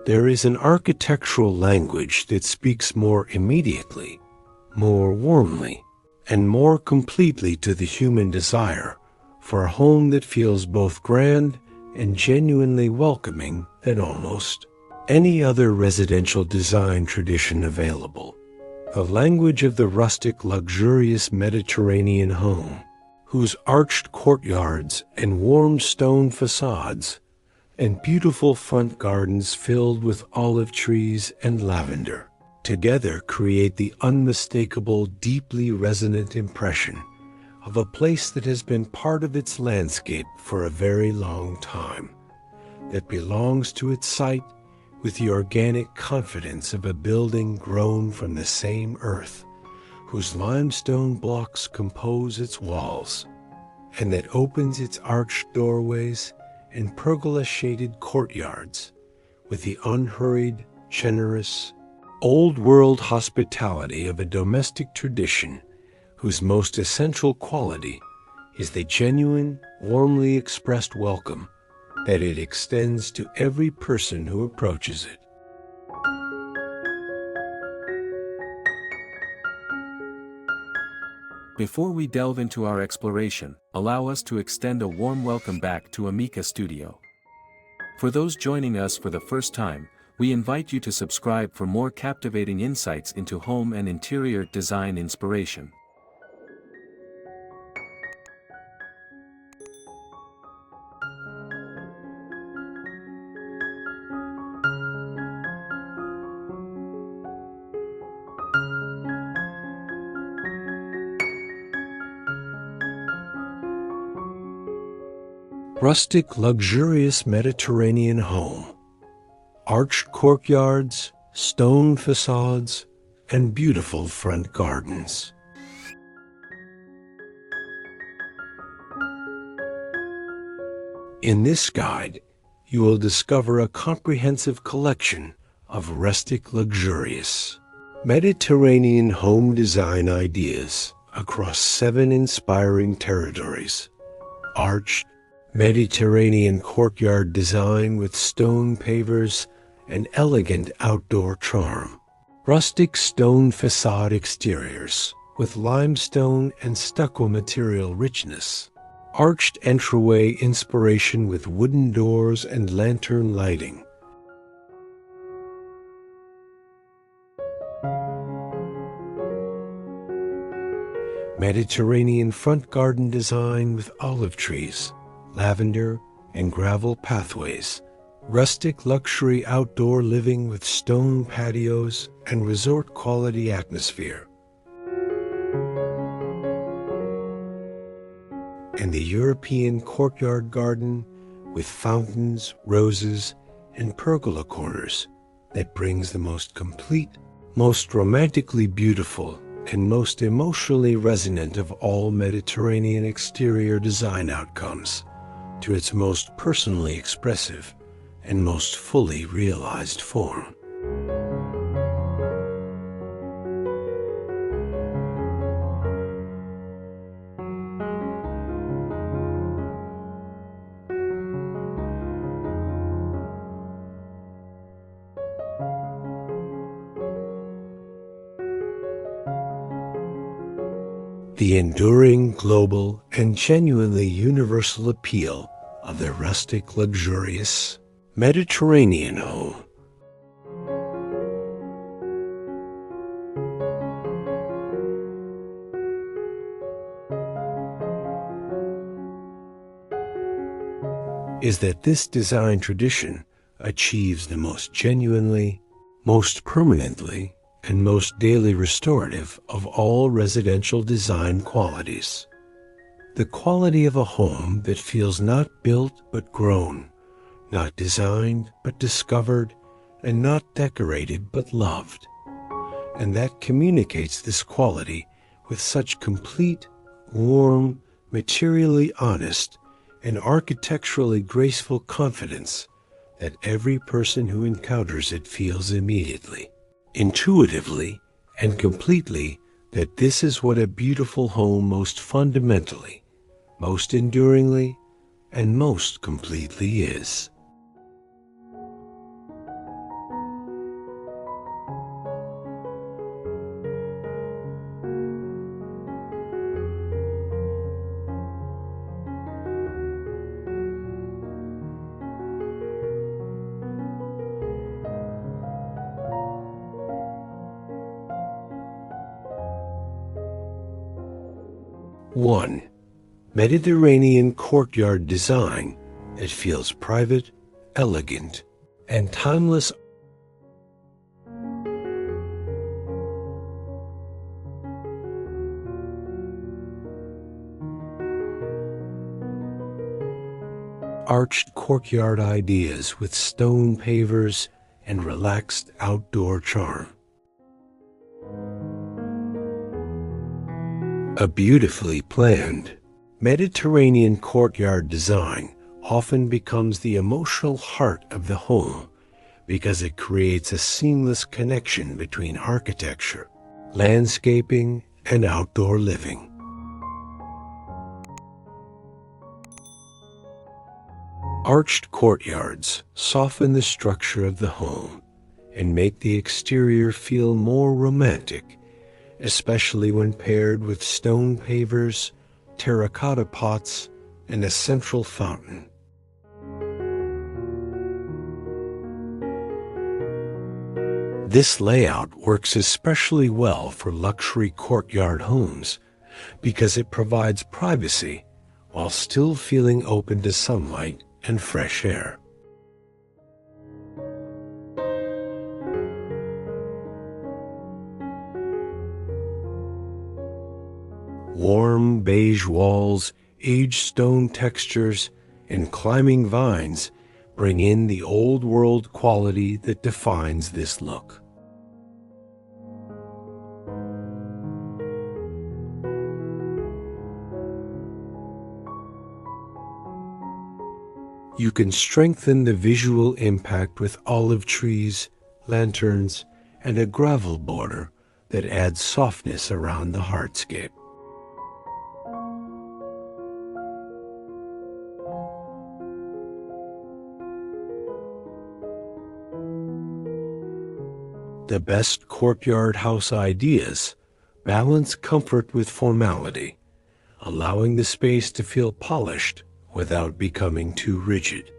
There is an architectural language that speaks more immediately, more warmly, and more completely to the human desire for a home that feels both grand and genuinely welcoming than almost any other residential design tradition available. The language of the rustic, luxurious Mediterranean home, whose arched courtyards and warm stone facades and beautiful front gardens filled with olive trees and lavender together create the unmistakable, deeply resonant impression of a place that has been part of its landscape for a very long time, that belongs to its site with the organic confidence of a building grown from the same earth, whose limestone blocks compose its walls, and that opens its arched doorways and pergola-shaded courtyards with the unhurried, generous, old-world hospitality of a domestic tradition whose most essential quality is the genuine, warmly expressed welcome that it extends to every person who approaches it. Before we delve into our exploration, allow us to extend a warm welcome back to Amica Studio. For those joining us for the first time, we invite you to subscribe for more captivating insights into home and interior design inspiration. Rustic, luxurious Mediterranean home, arched courtyards, stone facades, and beautiful front gardens. In this guide, you will discover a comprehensive collection of rustic, luxurious Mediterranean home design ideas across 7 inspiring territories: arched Mediterranean courtyard design with stone pavers and elegant outdoor charm, rustic stone facade exteriors with limestone and stucco material richness, arched entryway inspiration with wooden doors and lantern lighting, Mediterranean front garden design with olive trees, lavender, and gravel pathways, rustic luxury outdoor living with stone patios and resort-quality atmosphere, and the European courtyard garden with fountains, roses, and pergola corners that brings the most complete, most romantically beautiful, and most emotionally resonant of all Mediterranean exterior design outcomes to its most personally expressive and most fully realized form. The enduring, global, and genuinely universal appeal of the rustic, luxurious Mediterranean home. Is that this design tradition achieves the most genuinely, most permanently, and most daily restorative of all residential design qualities. The quality of a home that feels not built but grown, not designed but discovered, and not decorated but loved. And that communicates this quality with such complete, warm, materially honest, and architecturally graceful confidence that every person who encounters it feels immediately, intuitively, and completely that this is what a beautiful home most fundamentally, most enduringly, and most completely is. 1. Mediterranean courtyard design that feels private, elegant, and timeless. Arched courtyard ideas with stone pavers and relaxed outdoor charm. A beautifully planned Mediterranean courtyard design often becomes the emotional heart of the home because it creates a seamless connection between architecture, landscaping, and outdoor living. Arched courtyards soften the structure of the home and make the exterior feel more romantic, especially when paired with stone pavers, terracotta pots, and a central fountain. This layout works especially well for luxury courtyard homes because it provides privacy while still feeling open to sunlight and fresh air. Warm beige walls, aged stone textures, and climbing vines bring in the old-world quality that defines this look. You can strengthen the visual impact with olive trees, lanterns, and a gravel border that adds softness around the hardscape. The best courtyard house ideas balance comfort with formality, allowing the space to feel polished without becoming too rigid.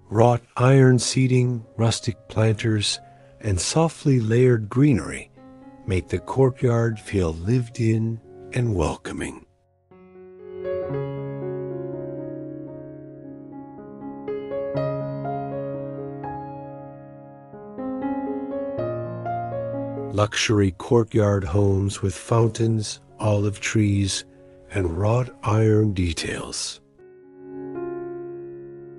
Wrought iron seating, rustic planters, and softly layered greenery make the courtyard feel lived in and welcoming. Luxury courtyard homes with fountains, olive trees, and wrought iron details.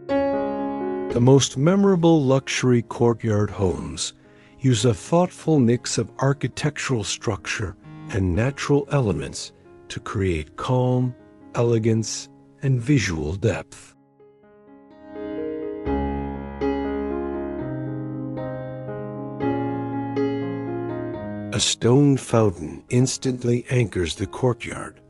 The most memorable luxury courtyard homes use a thoughtful mix of architectural structure and natural elements to create calm, elegance, and visual depth. A stone fountain instantly anchors the courtyard,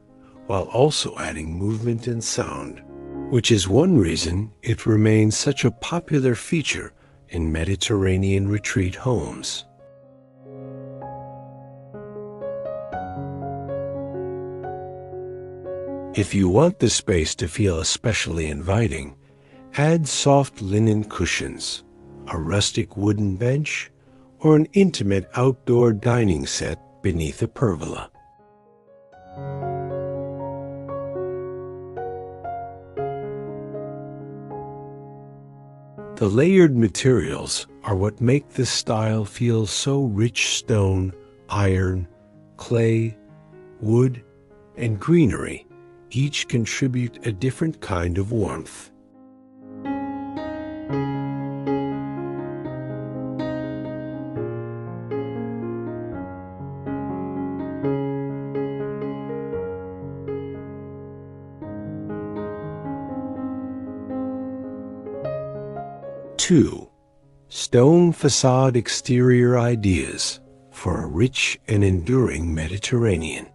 while also adding movement and sound, which is one reason it remains such a popular feature in Mediterranean retreat homes. If you want the space to feel especially inviting, add soft linen cushions, a rustic wooden bench, or an intimate outdoor dining set beneath a pergola. The layered materials are what make this style feel so rich. Stone, iron, clay, wood, and greenery each contribute a different kind of warmth. Two, stone facade exterior ideas for a rich and enduring Mediterranean.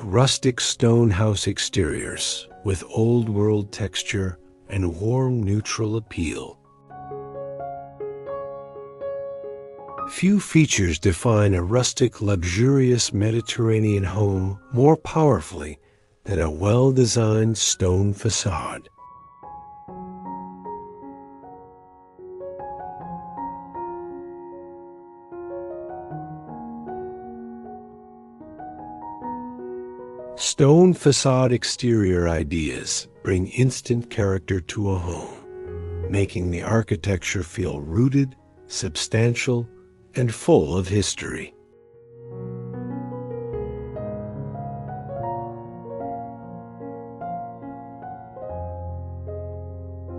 Rustic stone house exteriors with old-world texture and warm neutral appeal. Few features define a rustic, luxurious Mediterranean home more powerfully than a well-designed stone facade. Stone facade exterior ideas bring instant character to a home, making the architecture feel rooted, substantial, and full of history.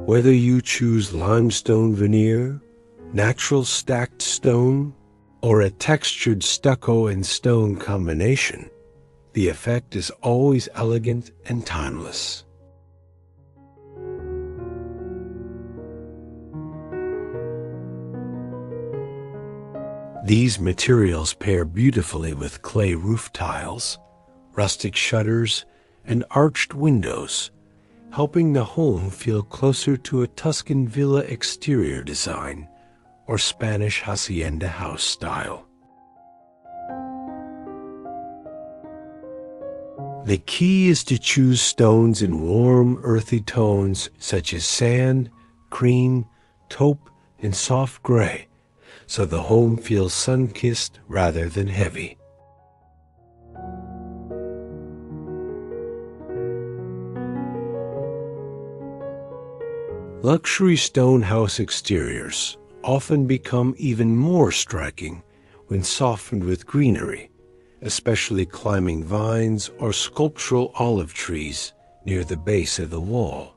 Whether you choose limestone veneer, natural stacked stone, or a textured stucco and stone combination, the effect is always elegant and timeless. These materials pair beautifully with clay roof tiles, rustic shutters, and arched windows, helping the home feel closer to a Tuscan villa exterior design or Spanish hacienda house style. The key is to choose stones in warm, earthy tones such as sand, cream, taupe, and soft gray, so the home feels sun-kissed rather than heavy. Luxury stone house exteriors often become even more striking when softened with greenery, especially climbing vines or sculptural olive trees near the base of the wall.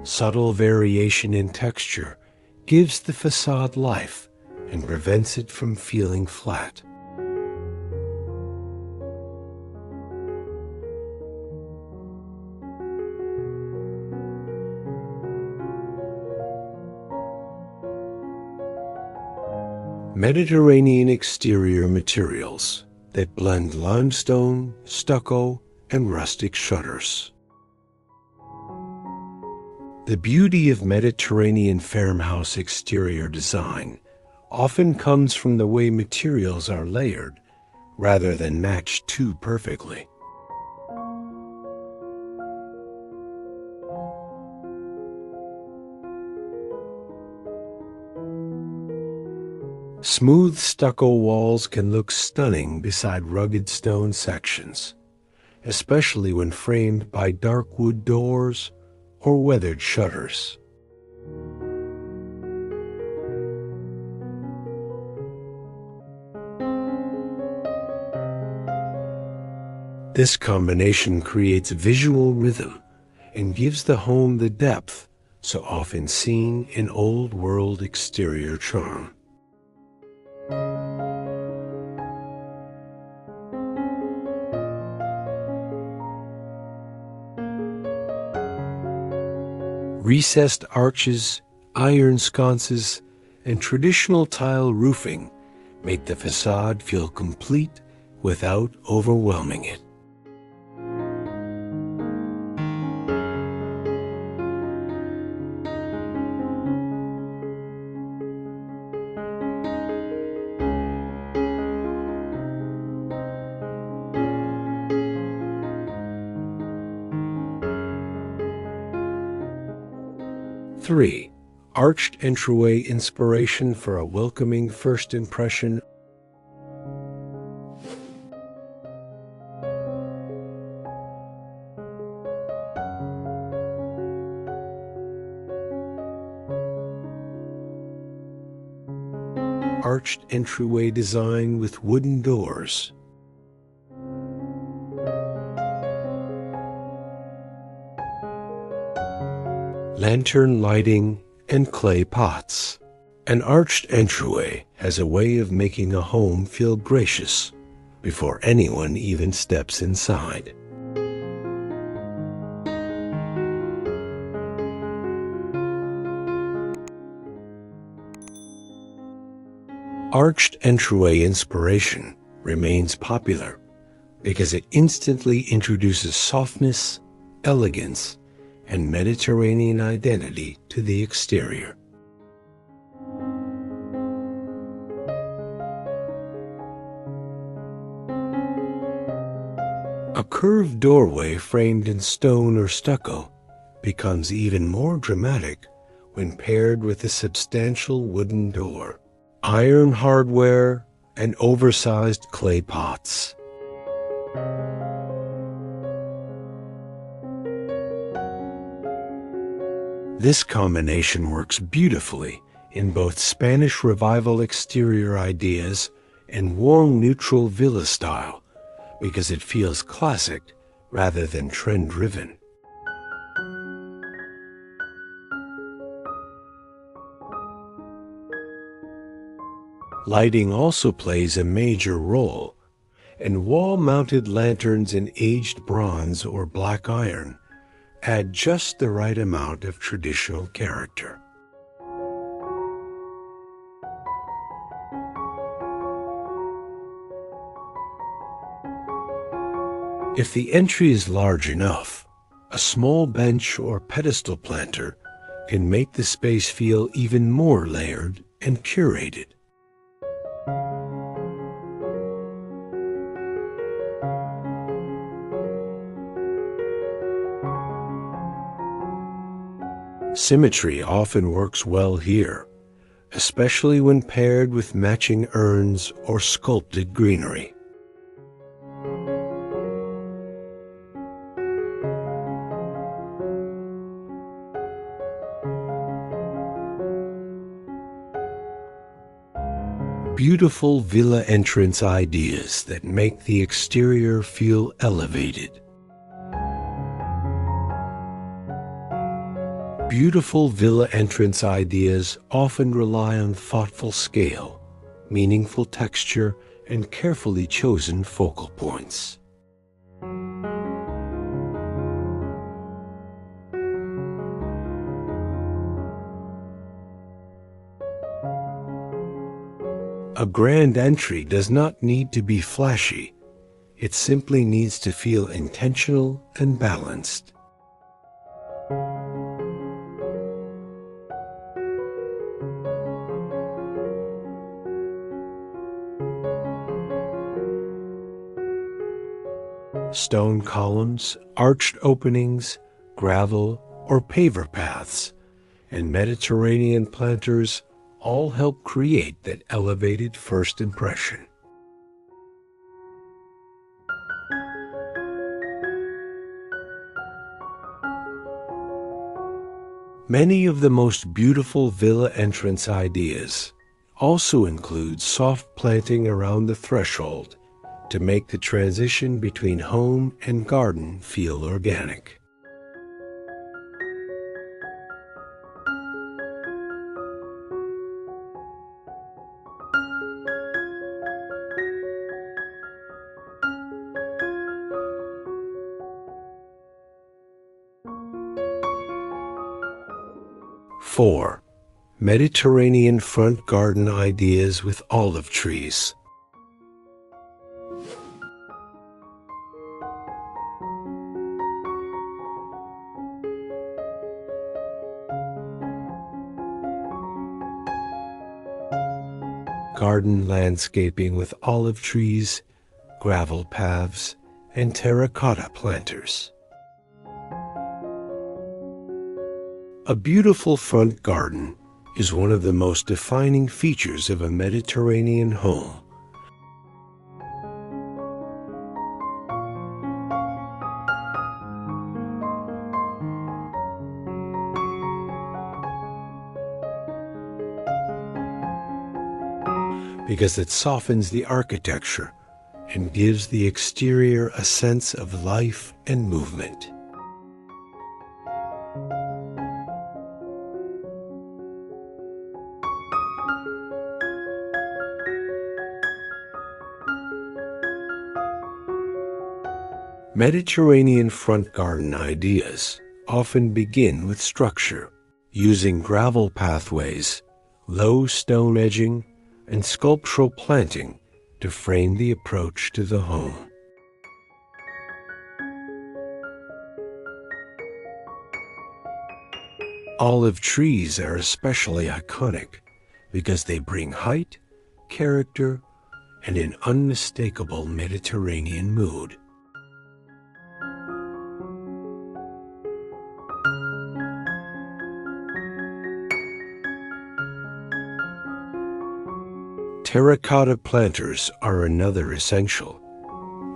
Subtle variation in texture gives the facade life and prevents it from feeling flat. Mediterranean exterior materials that blend limestone, stucco, and rustic shutters. The beauty of Mediterranean farmhouse exterior design often comes from the way materials are layered rather than matched too perfectly. Smooth stucco walls can look stunning beside rugged stone sections, especially when framed by dark wood doors or weathered shutters. This combination creates visual rhythm and gives the home the depth so often seen in old-world exterior charm. Recessed arches, iron sconces, and traditional tile roofing make the facade feel complete without overwhelming it. Three, arched entryway inspiration for a welcoming first impression. Arched entryway design with wooden doors. Lantern lighting, and clay pots. An arched entryway has a way of making a home feel gracious before anyone even steps inside. Arched entryway inspiration remains popular because it instantly introduces softness, elegance, and Mediterranean identity to the exterior. A curved doorway framed in stone or stucco becomes even more dramatic when paired with a substantial wooden door, iron hardware, and oversized clay pots. This combination works beautifully in both Spanish Revival exterior ideas and warm neutral villa style, because it feels classic rather than trend-driven. Lighting also plays a major role, and wall-mounted lanterns in aged bronze or black iron add just the right amount of traditional character. If the entry is large enough, a small bench or pedestal planter can make the space feel even more layered and curated. Symmetry often works well here, especially when paired with matching urns or sculpted greenery. Beautiful villa entrance ideas that make the exterior feel elevated. Beautiful villa entrance ideas often rely on thoughtful scale, meaningful texture, and carefully chosen focal points. A grand entry does not need to be flashy. It simply needs to feel intentional and balanced. Stone columns, arched openings, gravel or paver paths, and Mediterranean planters all help create that elevated first impression. Many of the most beautiful villa entrance ideas also include soft planting around the threshold to make the transition between home and garden feel organic. Four, Mediterranean front garden ideas with olive trees. Garden landscaping with olive trees, gravel paths, and terracotta planters. A beautiful front garden is one of the most defining features of a Mediterranean home. Because it softens the architecture and gives the exterior a sense of life and movement. Mediterranean front garden ideas often begin with structure, using gravel pathways, low stone edging, and sculptural planting to frame the approach to the home. Olive trees are especially iconic because they bring height, character, and an unmistakable Mediterranean mood. Terracotta planters are another essential,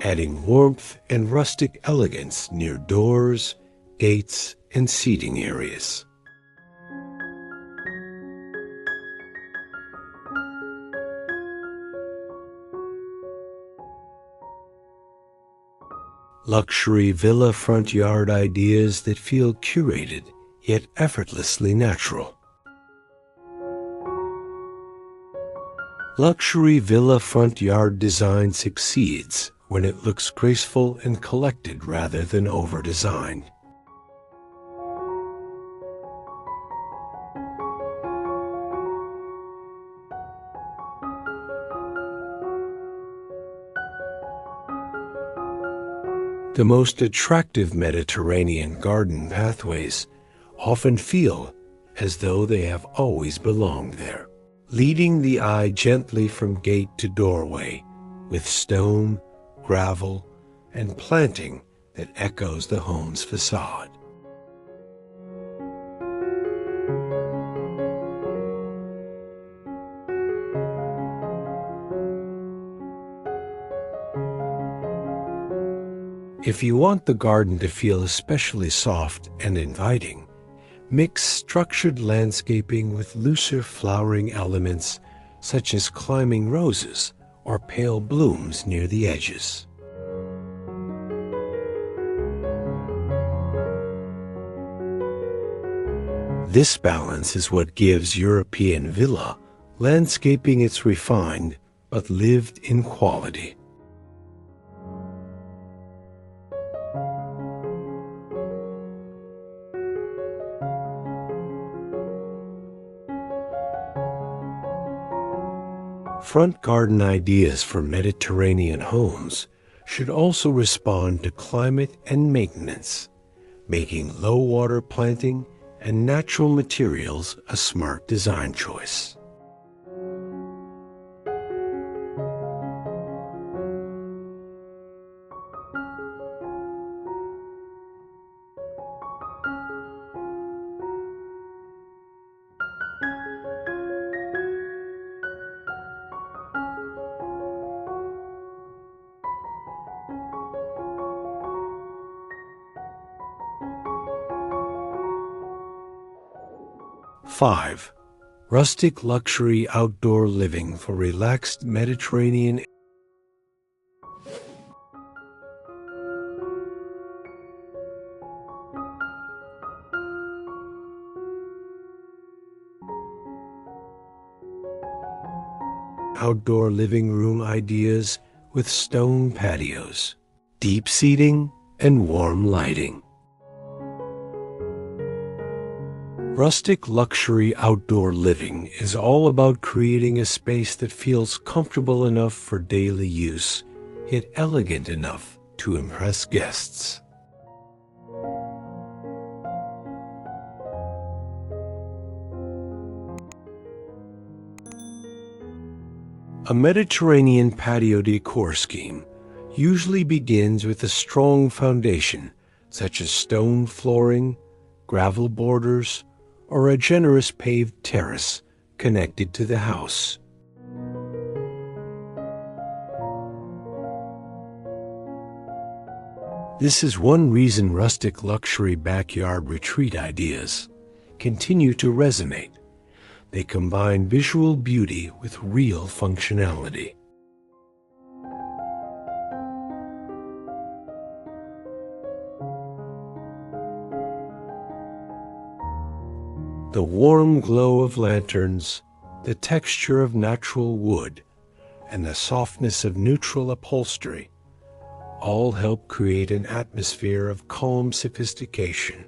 adding warmth and rustic elegance near doors, gates, and seating areas. Luxury villa front yard ideas that feel curated yet effortlessly natural. Luxury villa front yard design succeeds when it looks graceful and collected rather than over-designed. The most attractive Mediterranean garden pathways often feel as though they have always belonged there, leading the eye gently from gate to doorway with stone, gravel, and planting that echoes the home's facade. If you want the garden to feel especially soft and inviting, mix structured landscaping with looser flowering elements such as climbing roses or pale blooms near the edges. This balance is what gives European villa landscaping its refined but lived-in quality. Front garden ideas for Mediterranean homes should also respond to climate and maintenance, making low-water planting and natural materials a smart design choice. Five, rustic luxury outdoor living for relaxed Mediterranean. Outdoor living room ideas with stone patios, deep seating, and warm lighting. Rustic luxury outdoor living is all about creating a space that feels comfortable enough for daily use, yet elegant enough to impress guests. A Mediterranean patio decor scheme usually begins with a strong foundation, such as stone flooring, gravel borders, or a generous paved terrace connected to the house. This is one reason rustic luxury backyard retreat ideas continue to resonate. They combine visual beauty with real functionality. The warm glow of lanterns, the texture of natural wood, and the softness of neutral upholstery all help create an atmosphere of calm sophistication.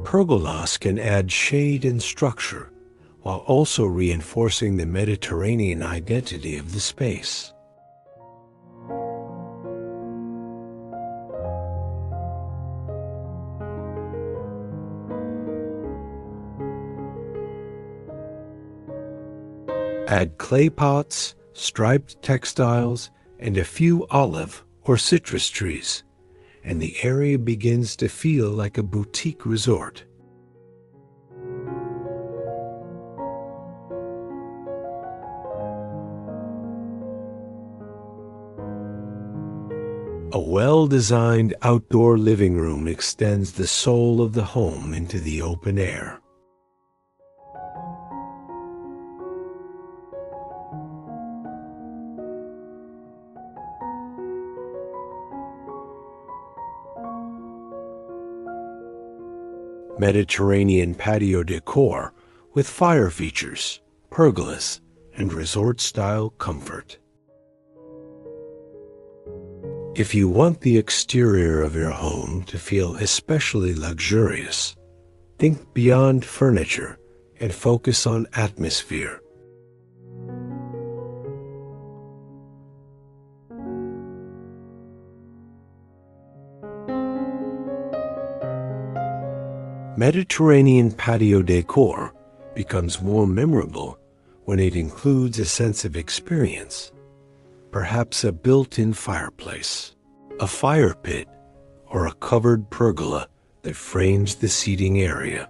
Pergolas can add shade and structure while also reinforcing the Mediterranean identity of the space. Add clay pots, striped textiles, and a few olive or citrus trees, and the area begins to feel like a boutique resort. A well-designed outdoor living room extends the soul of the home into the open air. Mediterranean patio decor with fire features, pergolas, and resort-style comfort. If you want the exterior of your home to feel especially luxurious, think beyond furniture and focus on atmosphere. Mediterranean patio decor becomes more memorable when it includes a sense of experience. Perhaps a built-in fireplace, a fire pit, or a covered pergola that frames the seating area.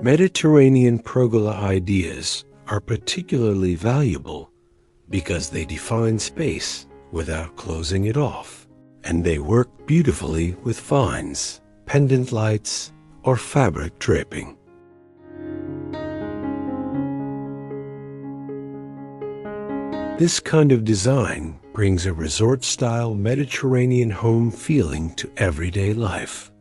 Mediterranean pergola ideas are particularly valuable because they define space without closing it off, and they work beautifully with vines, pendant lights, or fabric draping. This kind of design brings a resort-style Mediterranean home feeling to everyday life.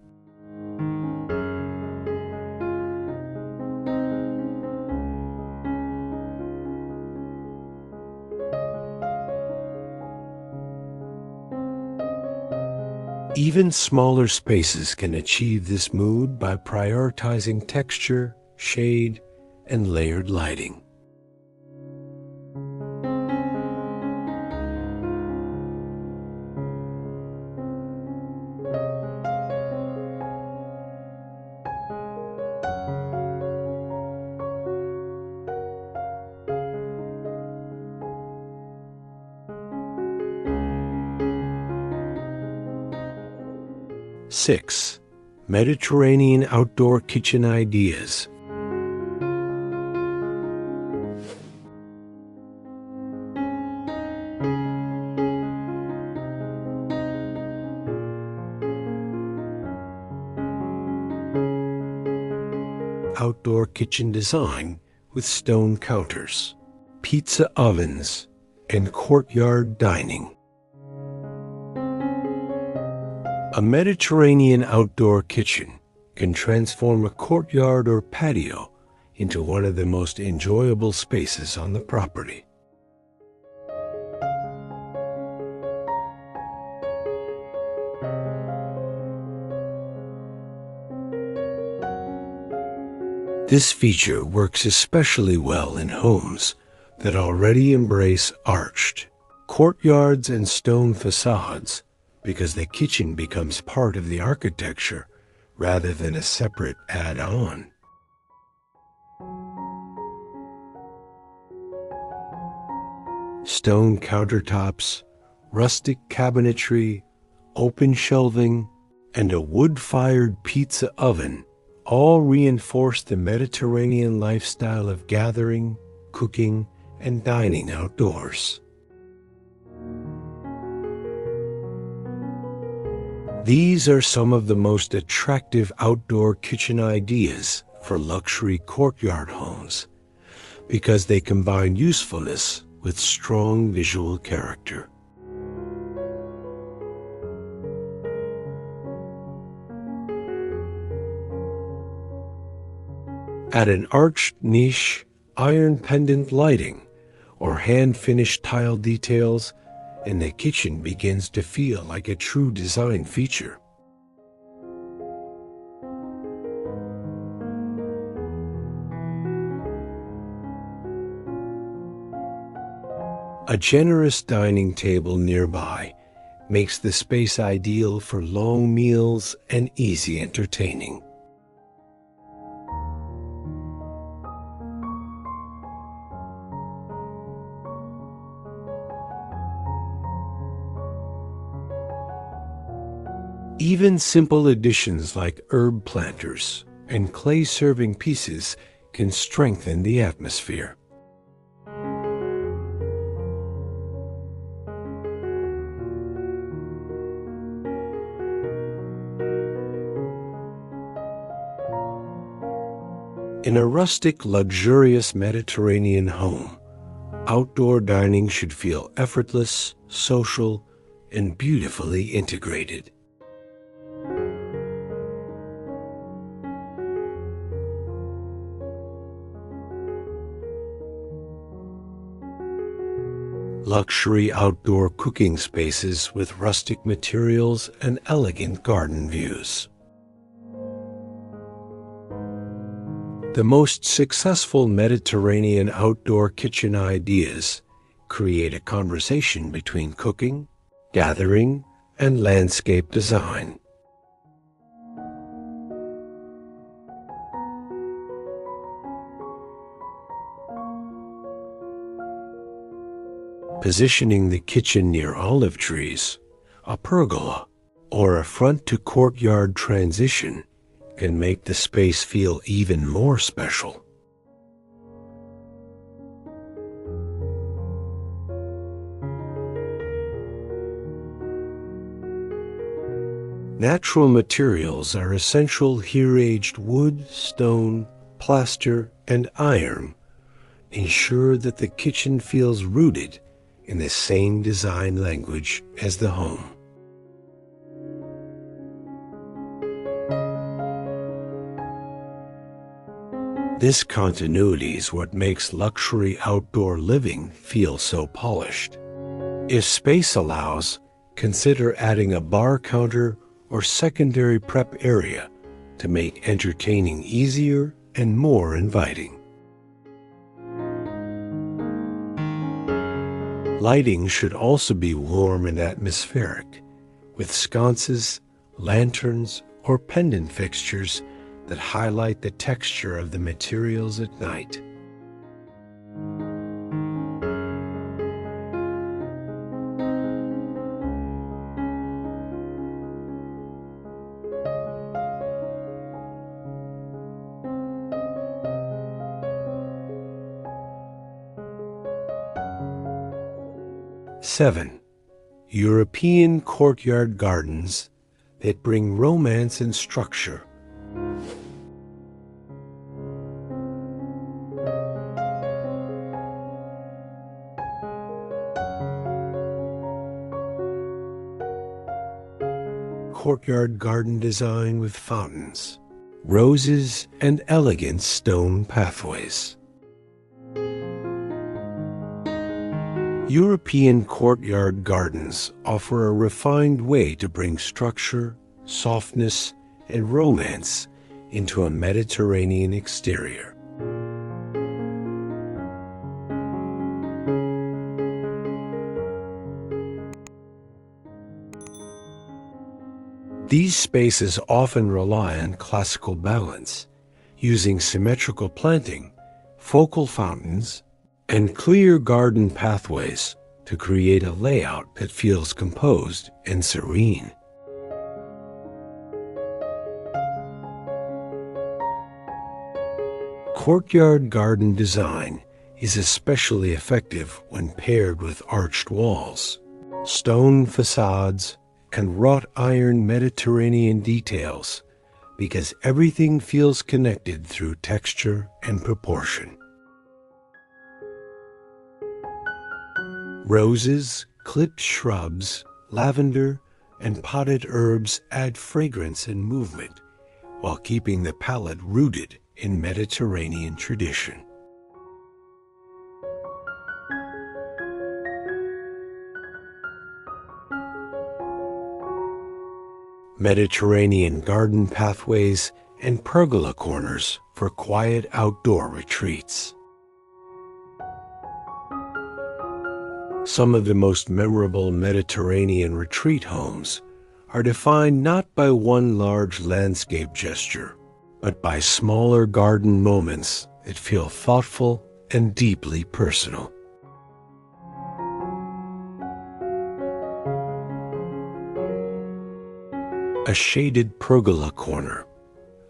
Even smaller spaces can achieve this mood by prioritizing texture, shade, and layered lighting. Six, Mediterranean outdoor kitchen ideas. Outdoor kitchen design with stone counters, pizza ovens, and courtyard dining. A Mediterranean outdoor kitchen can transform a courtyard or patio into one of the most enjoyable spaces on the property. This feature works especially well in homes that already embrace arched courtyards and stone facades, because the kitchen becomes part of the architecture rather than a separate add-on. Stone countertops, rustic cabinetry, open shelving, and a wood-fired pizza oven all reinforce the Mediterranean lifestyle of gathering, cooking, and dining outdoors. These are some of the most attractive outdoor kitchen ideas for luxury courtyard homes because they combine usefulness with strong visual character. Add an arched niche, iron pendant lighting, or hand-finished tile details, and the kitchen begins to feel like a true design feature. A generous dining table nearby makes the space ideal for long meals and easy entertaining. Even simple additions like herb planters and clay serving pieces can strengthen the atmosphere. In a rustic, luxurious Mediterranean home, outdoor dining should feel effortless, social, and beautifully integrated. Luxury outdoor cooking spaces with rustic materials and elegant garden views. The most successful Mediterranean outdoor kitchen ideas create a conversation between cooking, gathering, and landscape design. Positioning the kitchen near olive trees, a pergola, or a front-to-courtyard transition can make the space feel even more special. Natural materials are essential here. Aged wood, stone, plaster, and iron ensure that the kitchen feels rooted in the same design language as the home. This continuity is what makes luxury outdoor living feel so polished. If space allows, consider adding a bar counter or secondary prep area to make entertaining easier and more inviting. Lighting should also be warm and atmospheric, with sconces, lanterns, or pendant fixtures that highlight the texture of the materials at night. Seven, European courtyard gardens that bring romance and structure. Courtyard garden design with fountains, roses, and elegant stone pathways. European courtyard gardens offer a refined way to bring structure, softness, and romance into a Mediterranean exterior. These spaces often rely on classical balance, using symmetrical planting, focal fountains, and clear garden pathways to create a layout that feels composed and serene. Courtyard garden design is especially effective when paired with arched walls, stone facades, and wrought iron Mediterranean details, because everything feels connected through texture and proportion. Roses, clipped shrubs, lavender, and potted herbs add fragrance and movement, while keeping the palette rooted in Mediterranean tradition. Mediterranean garden pathways and pergola corners for quiet outdoor retreats. Some of the most memorable Mediterranean retreat homes are defined not by one large landscape gesture, but by smaller garden moments that feel thoughtful and deeply personal. A shaded pergola corner,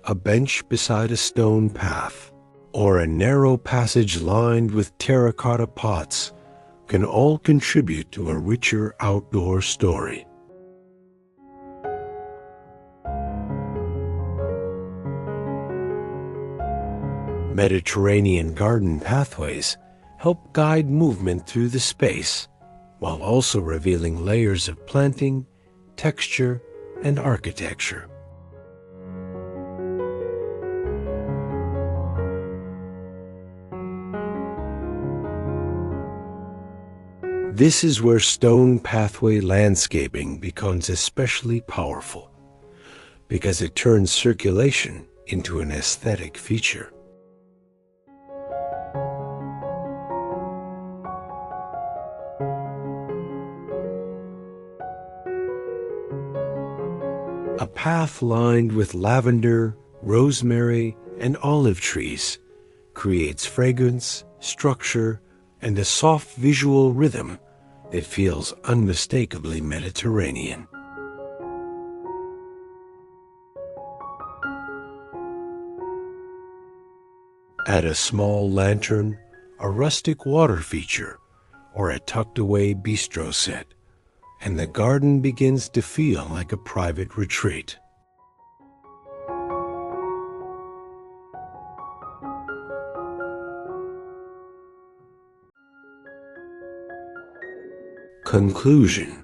a bench beside a stone path, or a narrow passage lined with terracotta pots can all contribute to a richer outdoor story. Mediterranean garden pathways help guide movement through the space, while also revealing layers of planting, texture, and architecture. This is where stone pathway landscaping becomes especially powerful, because it turns circulation into an aesthetic feature. A path lined with lavender, rosemary, and olive trees creates fragrance, structure, and a soft visual rhythm that feels unmistakably Mediterranean. Add a small lantern, a rustic water feature, or a tucked-away bistro set, and the garden begins to feel like a private retreat. Conclusion.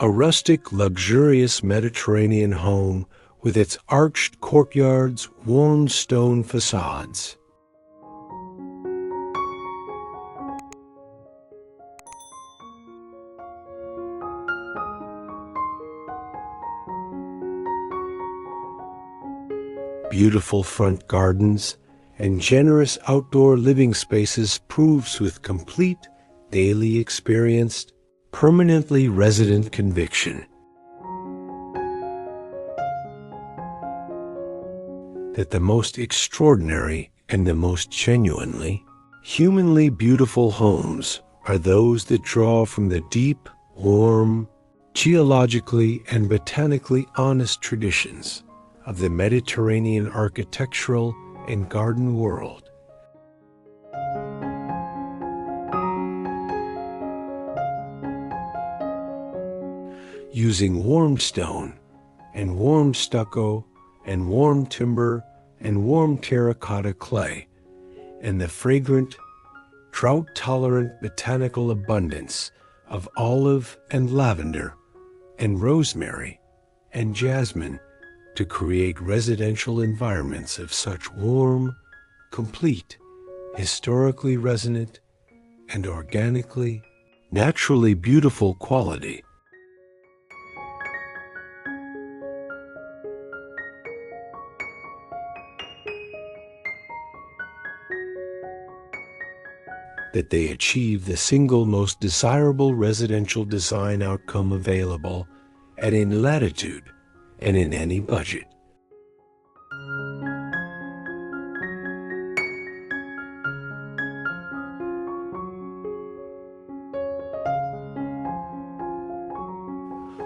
A rustic, luxurious Mediterranean home with its arched courtyards, worn stone facades. Beautiful front gardens and generous outdoor living spaces proves with complete, daily experienced, permanently resident conviction that the most extraordinary and the most genuinely, humanly beautiful homes are those that draw from the deep, warm, geologically and botanically honest traditions of the Mediterranean architectural and garden world. Using warm stone and warm stucco and warm timber and warm terracotta clay and the fragrant, drought-tolerant botanical abundance of olive and lavender and rosemary and jasmine to create residential environments of such warm, complete, historically resonant, and organically, naturally beautiful quality. That they achieve the single most desirable residential design outcome available at any latitude and in any budget.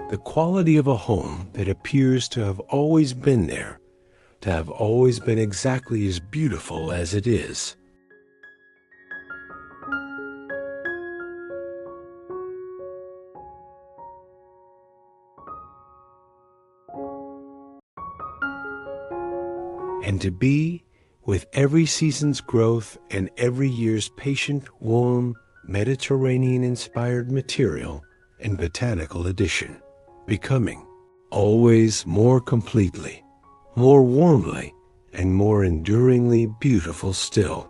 The quality of a home that appears to have always been there, to have always been exactly as beautiful as it is. And to be, with every season's growth and every year's patient, warm, Mediterranean-inspired material and botanical addition, becoming always more completely, more warmly, and more enduringly beautiful still.